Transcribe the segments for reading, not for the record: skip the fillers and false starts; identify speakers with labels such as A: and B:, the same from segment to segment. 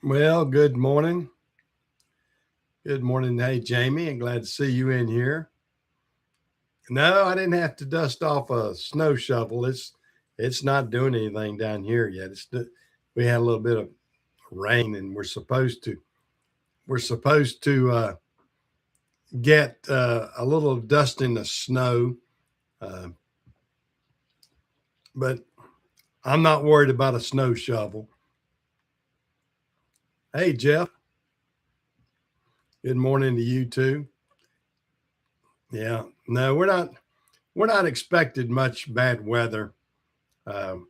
A: Well, good morning. Good morning. Hey, Jamie. I'm glad to see you in here. No, I didn't have to dust off a snow shovel. It's not doing anything down here yet. We had a little bit of rain, and we're supposed to get a little dusting of snow, uh, but I'm not worried about a snow shovel. Hey, Jeff. Good morning to you too. Yeah. No, we're not expected much bad weather. Um,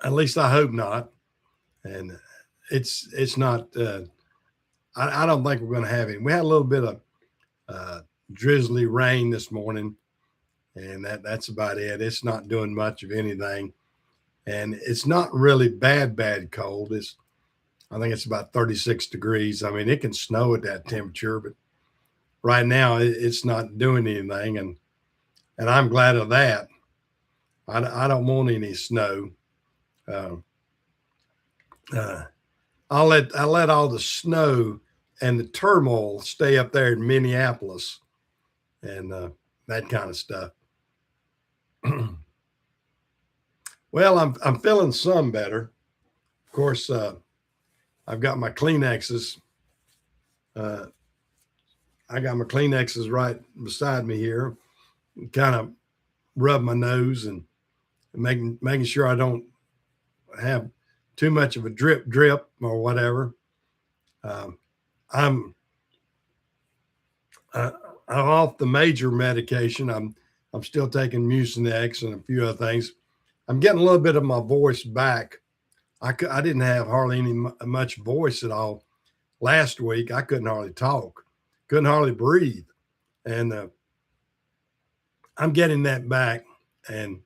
A: at least I hope not. And it's not. I don't think we're going to have it. We had a little bit of uh, drizzly rain this morning, and that's about it. It's not doing much of anything, and it's not really bad cold. I think it's about 36 degrees. I mean, it can snow at that temperature, but right now it's not doing anything, and I'm glad of that. I don't want any snow. Uh, uh, I'll let all the snow and the turmoil stay up there in Minneapolis and that kind of stuff. Well, I'm feeling some better. Of course, I've got my Kleenexes. Uh, I got my Kleenexes right beside me here. Kind of rub my nose and making sure I don't have too much of a drip or whatever. Um, I'm uh, I'm off the major medication. I'm still taking Mucinex and a few other things. I'm getting a little bit of my voice back. I didn't have hardly any much voice at all last week. I couldn't hardly talk, couldn't hardly breathe, and I'm getting that back, and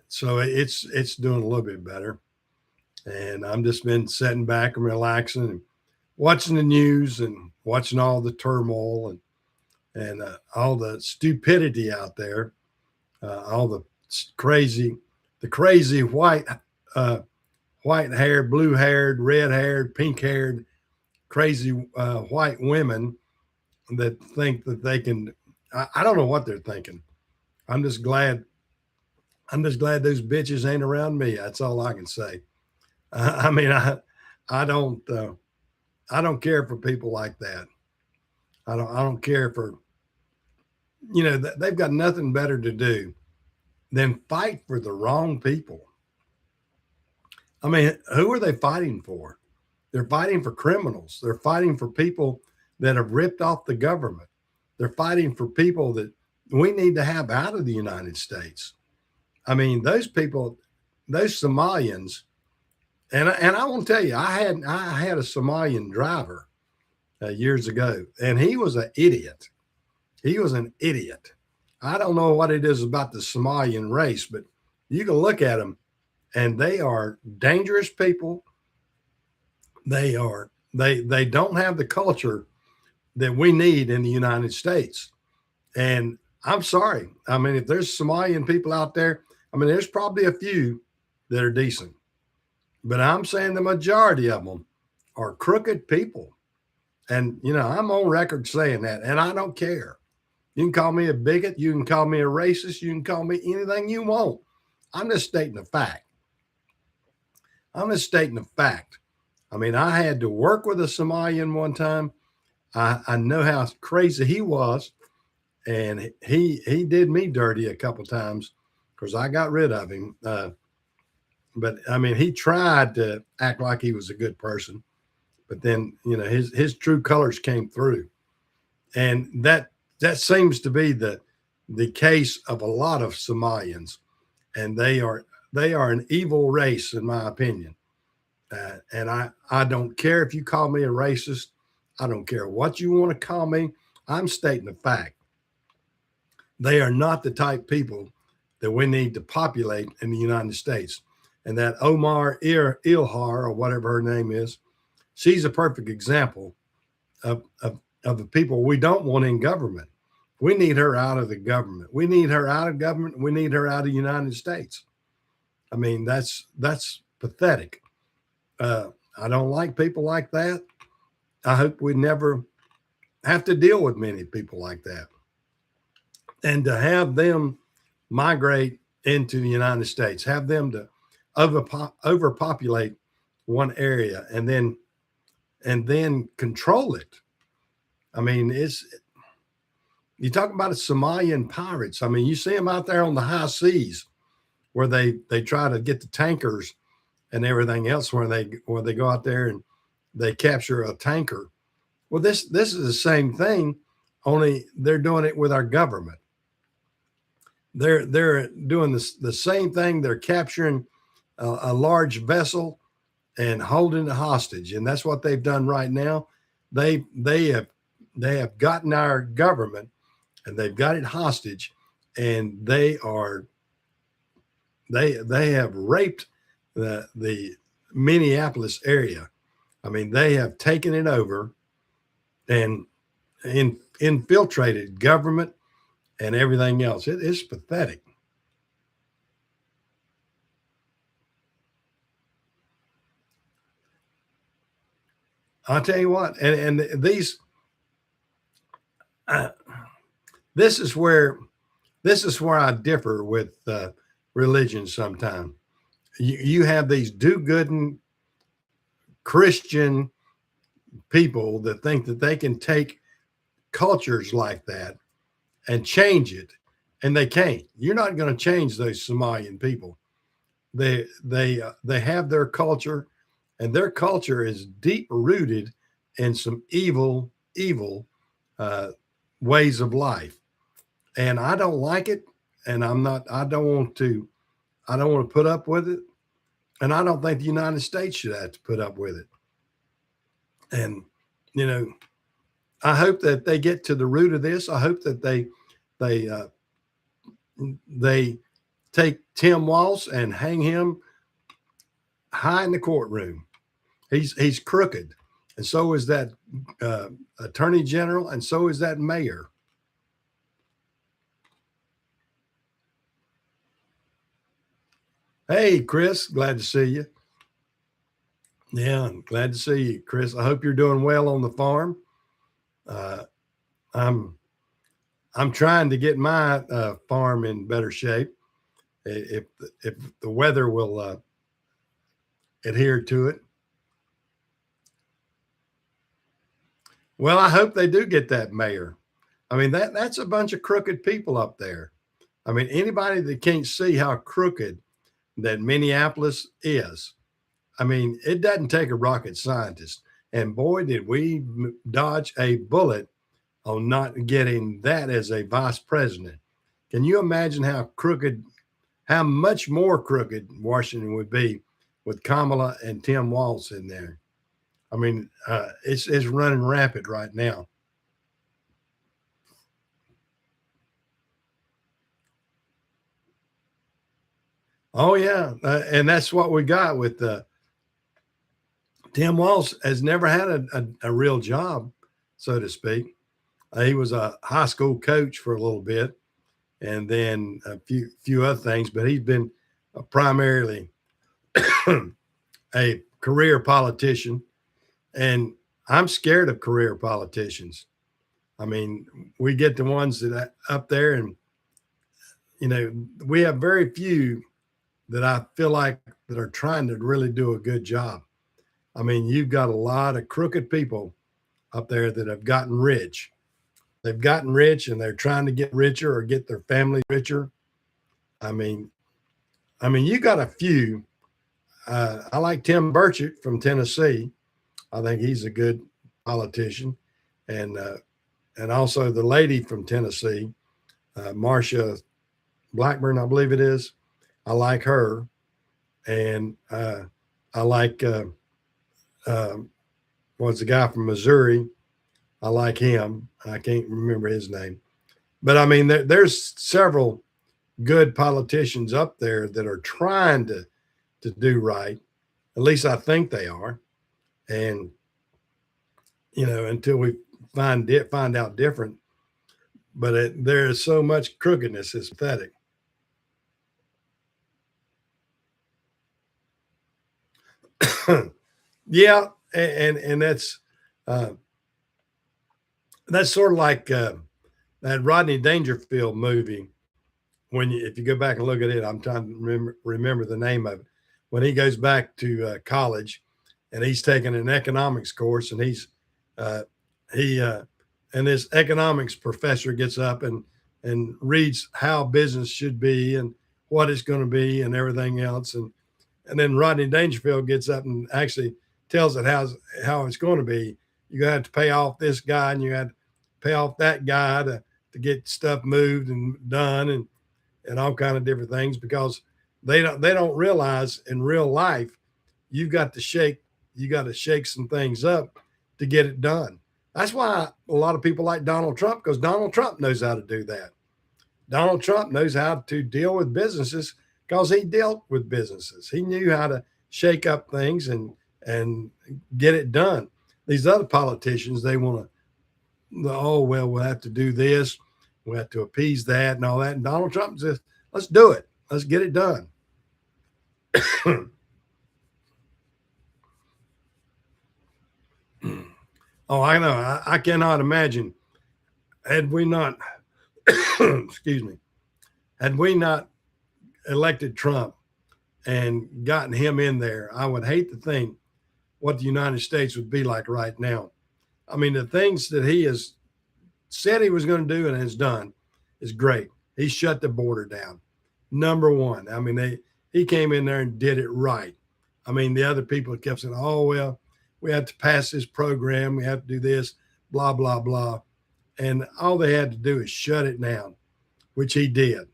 A: so it's doing a little bit better. And I'm just been sitting back and relaxing and watching the news and watching all the turmoil and all the stupidity out there, all crazy, the crazy uh, white haired, blue haired, red haired, pink haired, crazy white women that think that they can. I don't know what they're thinking. I'm just glad. I'm just glad those bitches ain't around me. That's all I can say. I mean, I don't. I don't care for people like that. I don't care for. They've got nothing better to do than fight for the wrong people. I mean, who are they fighting for? They're fighting for criminals. They're fighting for people that have ripped off the government. They're fighting for people that we need to have out of the United States. I mean, those people, those Somalians, and I want to tell you, I had a Somalian driver years ago, and he was an idiot. He was an idiot. I don't know what it is about the Somalian race, but you can look at them, and they are dangerous people. They don't have the culture that we need in the United States. And I'm sorry. I mean, if there's Somalian people out there, I mean, there's probably a few that are decent, but I'm saying the majority of them are crooked people. And, I'm on record saying that, and I don't care. You can call me a bigot. You can call me a racist. You can call me anything you want. I'm just stating a fact. I'm just stating a fact. I mean, I had to work with a Somalian one time. I know how crazy he was, and he did me dirty a couple times because I got rid of him. But I mean, he tried to act like he was a good person, but then his true colors came through, and that seems to be the case of a lot of Somalians, and they are an evil race in my opinion. And I don't care if you call me a racist. I don't care what you want to call me. I'm stating a fact. They are not the type people that we need to populate in the United States. And that Omar Ilhar, or whatever her name is, she's a perfect example of the people we don't want in government. We need her out of the government. We need her out of government. We need her out of the United States. I mean, that's pathetic. I don't like people like that. I hope we never have to deal with many people like that. And to have them migrate into the United States, have them to overpopulate one area and then control it. I mean, it's you talk about a Somalian pirates. I mean, you see them out there on the high seas where they try to get the tankers and everything else where they go out there and they capture a tanker. Well, this is the same thing, only they're doing it with our government. They're doing the same thing. They're capturing a large vessel and holding it hostage, and that's what they've done right now. They have gotten our government and they've got it hostage, and they have raped the Minneapolis area. I mean, they have taken it over and infiltrated government and everything else. It is pathetic. I'll tell you what, and these uh, this is where I differ with religion. Sometimes you have these do-gooding Christian people that think that they can take cultures like that and change it, and they can't. You're not going to change those Somalian people. They have their culture, and their culture is deep rooted in some evil uh, ways of life, and I don't like it, and I don't want to. I don't want to put up with it, and I don't think the United States should have to put up with it. And you know, I hope that they get to the root of this. I hope that they they take Tim Walz and hang him high in the courtroom. He's crooked, and so is that attorney general, and so is that mayor. Hey, Chris, glad to see you. Yeah, glad to see you, Chris. I hope you're doing well on the farm. Uh, I'm I'm trying to get my farm in better shape. If the weather will adhere to it. Well, I hope they do get that mayor. I mean, that's a bunch of crooked people up there. I mean, anybody that can't see how crooked that Minneapolis is, I mean, it doesn't take a rocket scientist. And boy, did we dodge a bullet on not getting that as a vice president. Can you imagine how crooked, how much more crooked Washington would be with Kamala and Tim Walz in there? I mean, it's running rapid right now. Oh yeah, and that's what we got with Tim Walz has never had a real job, so to speak. He was a high school coach for a little bit, and then a few other things. But he's been primarily a career politician, and I'm scared of career politicians. I mean, we get the ones that up there, and we have very few that I feel like that are trying to really do a good job. I mean, you've got a lot of crooked people up there that have gotten rich. They've gotten rich and they're trying to get richer or get their family richer. I mean, you got a few. I like Tim Burchett from Tennessee. I think he's a good politician, and also the lady from Tennessee, Marcia Blackburn, I believe it is. I like her, and I like what's the guy from Missouri? I like him. I can't remember his name, but I mean, there's several good politicians up there that are trying to do right. At least I think they are, and until we find out different. But there is so much crookedness; it's pathetic. Yeah, and uh, that's sort of like that Rodney Dangerfield movie. When you, if you go back and look at it, I'm trying to remember the name of it. When he goes back to college, and he's taking an economics course, and uh, he and this economics professor gets up and reads how business should be and what it's going to be and everything else, and then Rodney Dangerfield gets up and actually tells it how it's going to be. You're gonna have to pay off this guy, and you have to pay off that guy to get stuff moved and done, and all kind of different things, because they don't realize in real life you've got to shake some things up to get it done. That's why a lot of people like Donald Trump, because Donald Trump knows how to do that. Donald Trump knows how to deal with businesses because he dealt with businesses. He knew how to shake up things and get it done. These other politicians, they want to, oh well, we'll have to do this, we have to appease that and all that. And Donald Trump says, let's do it, let's get it done. Oh, I know. I cannot imagine, had we not, excuse me, had we not elected Trump and gotten him in there, I would hate to think what the United States would be like right now. I mean, the things that he has said he was going to do and has done is great. He shut the border down. Number one. I mean, he came in there and did it right. I mean, the other people kept saying, oh, well, we have to pass this program. We have to do this, blah, blah, blah. And all they had to do is shut it down, which he did.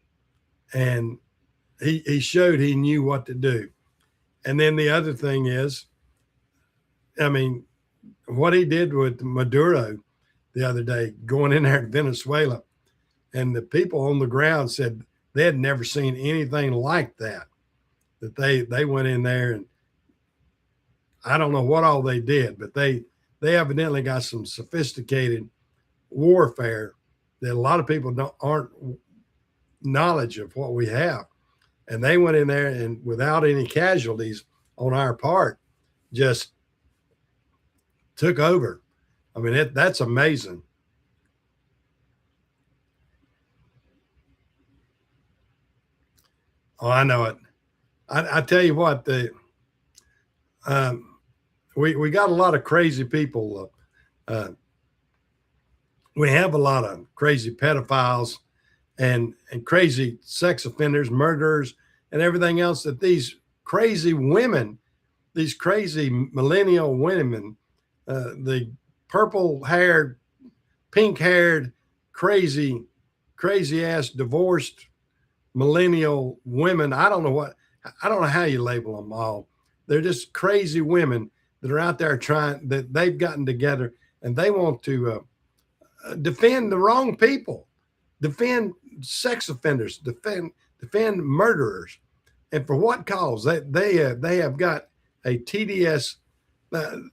A: And he showed he knew what to do. And then the other thing is, I mean, what he did with Maduro the other day, going in there in Venezuela, and the people on the ground said they had never seen anything like that. That they went in there, and I don't know what all they did, but they evidently got some sophisticated warfare that a lot of people aren't knowledge of what we have. And they went in there and without any casualties on our part, just took over. I mean, that's amazing. Oh, I know it. I tell you what, um, we got a lot of crazy people. We have a lot of crazy pedophiles and crazy sex offenders, murderers, and everything else. That these crazy women, these crazy millennial women, the purple haired, pink haired, crazy ass divorced millennial women. I don't know how you label them all. They're just crazy women that are out there trying, that they've gotten together and they want to defend the wrong people, defend sex offenders, defend murderers. And for what cause? They have got a TDS.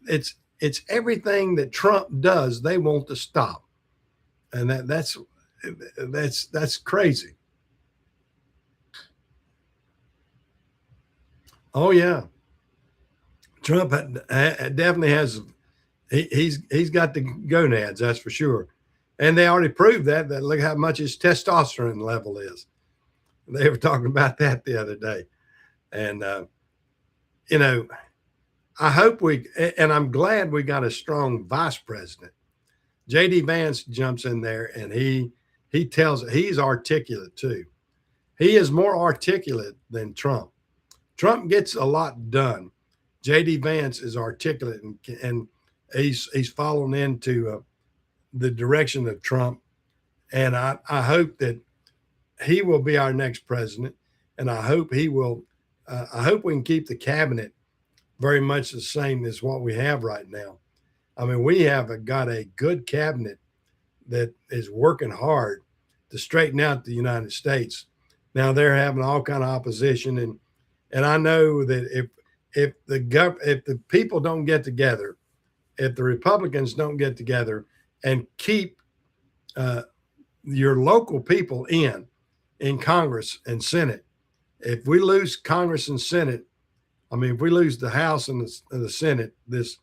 A: It's everything that Trump does, they want to stop. And that's crazy. Oh yeah, Trump definitely has. He's got the gonads, that's for sure, and they already proved that. That look how much his testosterone level is. They were talking about that the other day, and you know, I hope and I'm glad we got a strong vice president. JD Vance jumps in there and he tells he's articulate too. He is more articulate than Trump. Trump gets a lot done. JD Vance is articulate and he's fallen into the direction of Trump. And I hope that he will be our next president. And I hope he will. I hope we can keep the cabinet very much the same as what we have right now. I mean, we have got a good cabinet that is working hard to straighten out the United States. Now they're having all kind of opposition, and I know that if the people don't get together, if the Republicans don't get together and keep uh, your local people in Congress and Senate, if we lose Congress and Senate, I mean, if we lose the House and the Senate this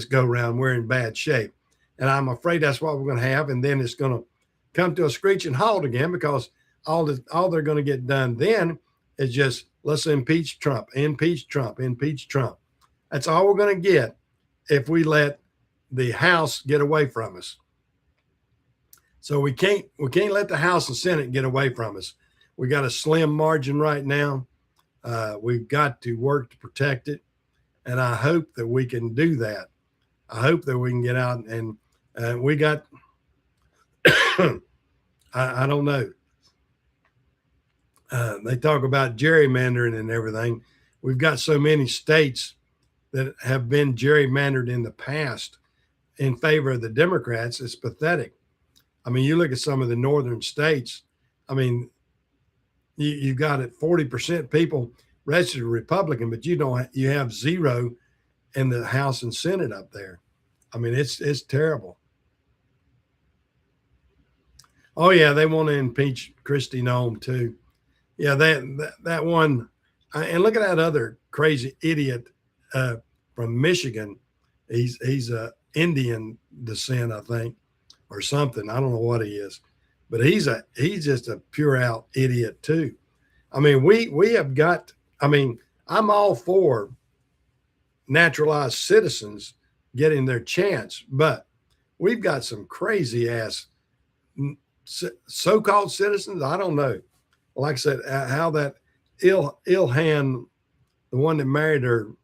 A: go round, we're in bad shape. And I'm afraid that's what we're going to have. And then it's going to come to a screeching halt again, because all they're going to get done then is just, let's impeach Trump, impeach Trump, impeach Trump. That's all we're going to get if we let the House get away from us. So we can't let the House and Senate get away from us. We got a slim margin right now. We've got to work to protect it, and I hope that we can do that. I hope that we can get out and we got. I don't know. They talk about gerrymandering and everything. We've got so many states that have been gerrymandered in the past in favor of the Democrats. It's pathetic. I mean, you look at some of the northern states. I mean, you've got it 40% people registered Republican, but you have zero in the House and Senate up there. I mean, it's terrible. Oh yeah, they want to impeach Kristi Noem too. Yeah, that one, and look at that other crazy idiot from Michigan. He's a Indian descent, I think, or something. I don't know what he is, but he's just a pure out idiot too. I mean, we have got. I mean, I'm all for naturalized citizens getting their chance, but we've got some crazy ass so-called citizens. I don't know. Like I said, how that Ilhan, the one that married her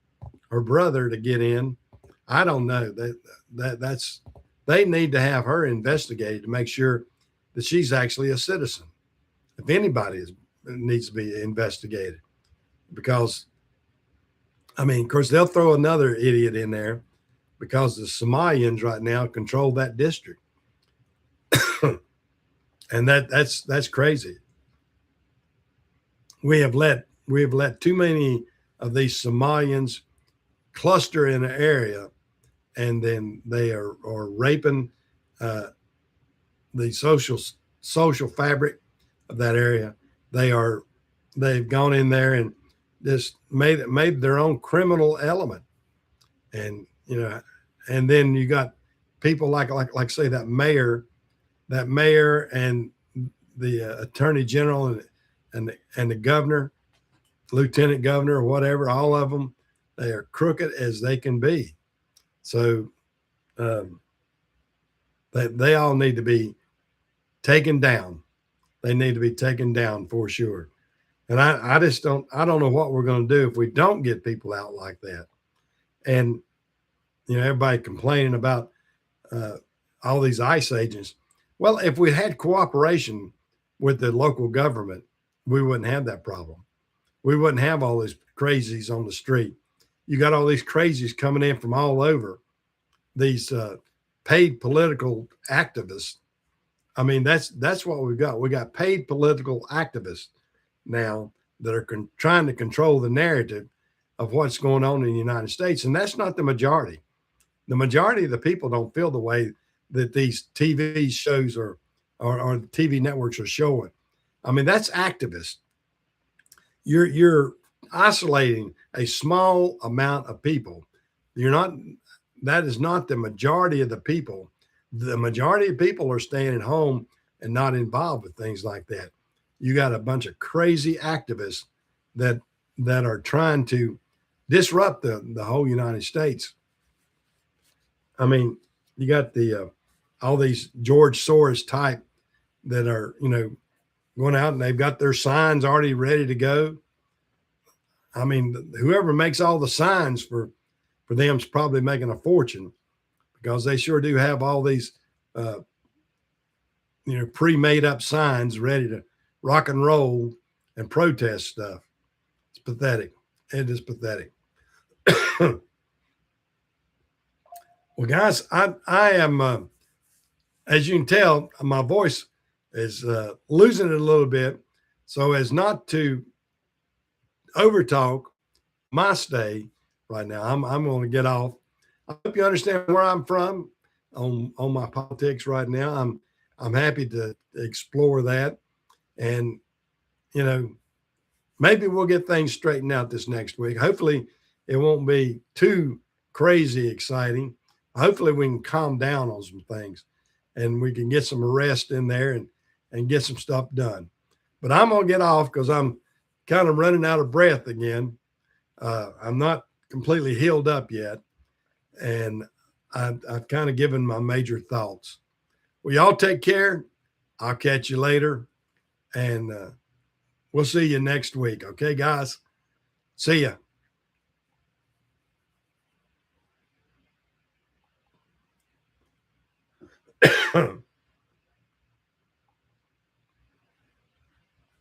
A: brother to get in, I don't know. That's they need to have her investigated to make sure that she's actually a citizen. If anybody needs to be investigated, because I mean, of course, they'll throw another idiot in there because the Somalians right now control that district, and that's crazy. We have let too many of these Somalians cluster in an area, and then they are raping the social fabric of that area. They've gone in there and just made their own criminal element, and and then you got people like say that mayor and the attorney general and the governor, lieutenant governor, or whatever. All of them, they are crooked as they can be. So they all need to be taken down. They need to be taken down for sure. And I don't know what we're going to do if we don't get people out like that. And everybody complaining about all these ICE agents. Well, if we had cooperation with the local government, we wouldn't have that problem. We wouldn't have all these crazies on the street. You got all these crazies coming in from all over, these paid political activists. I mean, that's what we've got. We got paid political activists now that are trying to control the narrative of what's going on in the United States. And that's not the majority. The majority of the people don't feel the way that these TV shows or TV networks are showing. I mean, that's activists. You're isolating a small amount of people. That is not the majority of the people. The majority of people are staying at home and not involved with things like that. You got a bunch of crazy activists that are trying to disrupt the whole United States. I mean, you got the all these George Soros type that are going out and they've got their signs already ready to go. I mean, whoever makes all the signs for them is probably making a fortune, because they sure do have all these pre-made up signs ready to rock and roll and protest stuff. It's pathetic. It is pathetic. Well, guys, I am, as you can tell, my voice is losing it a little bit. So as not to overtalk my stay right now, I'm going to get off. I hope you understand where I'm from on my politics right now. I'm happy to explore that, and maybe we'll get things straightened out this next week. Hopefully, it won't be too crazy exciting. Hopefully, we can calm down on some things and we can get some rest in there and get some stuff done. But I'm going to get off because I'm kind of running out of breath again. I'm not completely healed up yet. And I've kind of given my major thoughts. Well, y'all take care. I'll catch you later. And we'll see you next week. Okay, guys? See ya.